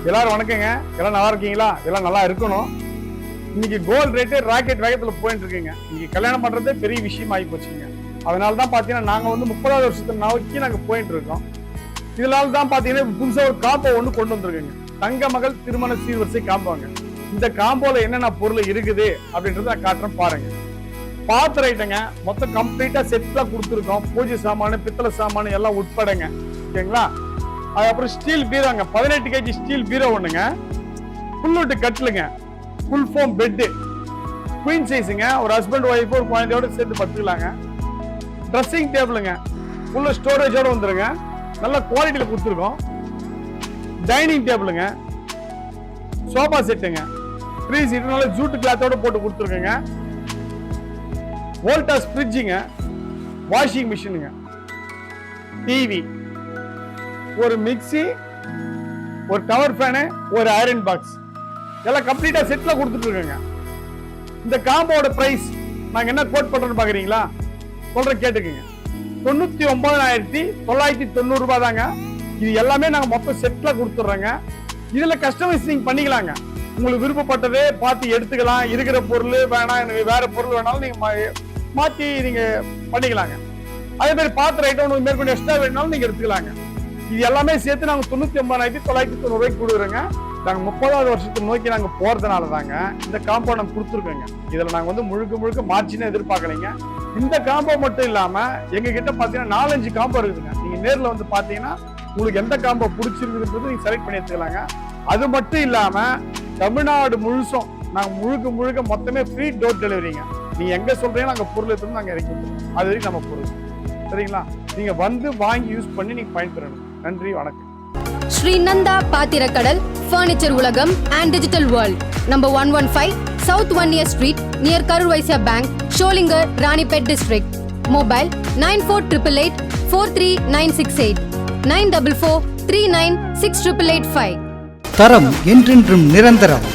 எல்லாரும் வணக்கங்க. எல்லாம் நல்லா இருக்கீங்களா? எல்லாம் நல்லா இருக்கணும். இன்னைக்கு கோல்டு ரேட்டு ராக்கெட் வேகத்துல போயிட்டு இருக்குங்க. இன்னைக்கு கல்யாணம் பண்றதே பெரிய விஷயம் ஆகி போச்சுங்க. அதனால தான் பாத்தீங்கன்னா நாங்க வந்து 30வது வருஷத்தை நோக்கி நாங்க போயிட்டு இருக்கோம். இதனால தான் பாத்தீங்கன்னா புதுசா ஒரு காம்போ ஒண்ணு கொண்டு வந்திருக்குங்க. தங்க மகள் திருமண சீர்வரிசை காம்போங்க. இந்த காம்போல என்னென்ன பொருள் இருக்குது அப்படின்றத நான் காட்டுறேன் பாருங்க. பாத்திரம் ஐட்டங்க மொத்தம் கம்ப்ளீட்டா செட்ல கொடுத்துருக்கோம். பூஜை சாமானு, பித்தளை சாமானு எல்லாம் உட்படங்க. ஓகேங்களா? அதுக்கப்புறம் ஸ்டீல் பீரோங்க, 18 கேஜி ஸ்டீல் பீரோ ஒண்ணுங்க. புல்லுட்டு கட்டிலுங்க, ஃபுல் ஃபோம் பெட்டு, குயின் சைஸுங்க. ஒரு ஹஸ்பண்ட் ஒய்ஃப் ஒரு குழந்தையோட சேர்த்து படுத்துக்கலாங்க. ட்ரெஸ்ஸிங் டேபிளுங்க, ஃபுல்லு ஸ்டோரேஜோட வந்துருங்க. நல்ல குவாலிட்டியில கொடுத்துருக்கோம். டைனிங் டேபிளுங்க, சோஃபா செட்டுங்க, 3 சீட்டு நல்ல ஜூட்டு கிளாத்தோட போட்டு கொடுத்துருக்கேங்க. வோல்டாஸ் ஃப்ரிட்ஜுங்க, வாஷிங் மிஷினுங்க, டிவி, ஒரு மிக்ஸி, ஒரு டவர் ஃபேனு, ஒரு ஐரன் பாக்ஸ் எல்லாம் கம்ப்ளீட்டா செட்ல கொடுத்துட்டு இருக்கேங்க. இந்த காம்போட பிரைஸ் நாங்க என்ன கோட் பண்றோம்னு பாக்குறீங்களா? சொல்றேன் கேட்டுக்கங்க. 99,990 ரூபாய் தாங்க. இது எல்லாமே நாங்க மொத்தம் செட்ல கொடுத்துறோங்க. இதுல கஸ்டமைசிங் பண்ணிக்கலாங்க. உங்களுக்கு விருப்பப்பட்டதே பார்த்து எடுத்துக்கலாம். இருக்கிற பொருள் வேணாம், எனக்கு வேற பொருள் வேணாலும் நீங்க மாத்தி நீங்க பண்ணிக்கலாங்க. அதே மாதிரி பாத்திர ஐட்டம் உங்களுக்கு மேற்கொண்டு எக்ஸ்ட்ரா வேணாலும் நீங்க எடுத்துக்கலாங்க. இது எல்லாமே சேர்த்து நாங்க 99,990 ரூபாய்க்கு கொடுக்குறோங்க. நாங்க 30வது வருஷத்தை நோக்கி நாங்க போறதுனால தாங்க இந்த காம்போ நாங்க கொடுத்துருக்கோங்க. இதுல நாங்க வந்து முழுக்க மார்ஜினை எதிர்பார்க்கலைங்க. இந்த காம்போ மட்டும் இல்லாம எங்க கிட்ட பாத்தீங்கன்னா 4-5 காம்போ இருக்குதுங்க. நீங்க நேர்ல வந்து பாத்தீங்கன்னா உங்களுக்கு எந்த காம்போ பிடிச்சிருக்குன்றது நீங்க செலக்ட் பண்ணி எடுத்துக்கலாங்க. அது மட்டும் இல்லாம தமிழ்நாடு முழுசும் நாங்க முழுக்க மொத்தமே ஃப்ரீ டோர் டெலிவரிங்க. நீங்க எங்க சொல்றீங்க நாங்க பொருள் எடுத்து நாங்க இறக்கி கொடுத்துருவோம். அது வரைக்கும் நம்ம பொருள் சரிங்களா? நீங்க வந்து வாங்கி யூஸ் பண்ணி நீங்க பயன்பெறணும். நன்றி, வணக்கம். ஸ்ரீ நந்தா பாத்திரக்கடல் ஃபர்னிச்சர் உலகம் and digital world, number 115 South 1 Year Street, near Karur Vysya Bank, Sholingar, Ranipet District. Mobile 9488 43968 944 396885. தரம் என்றென்றும் நிரந்தரம்.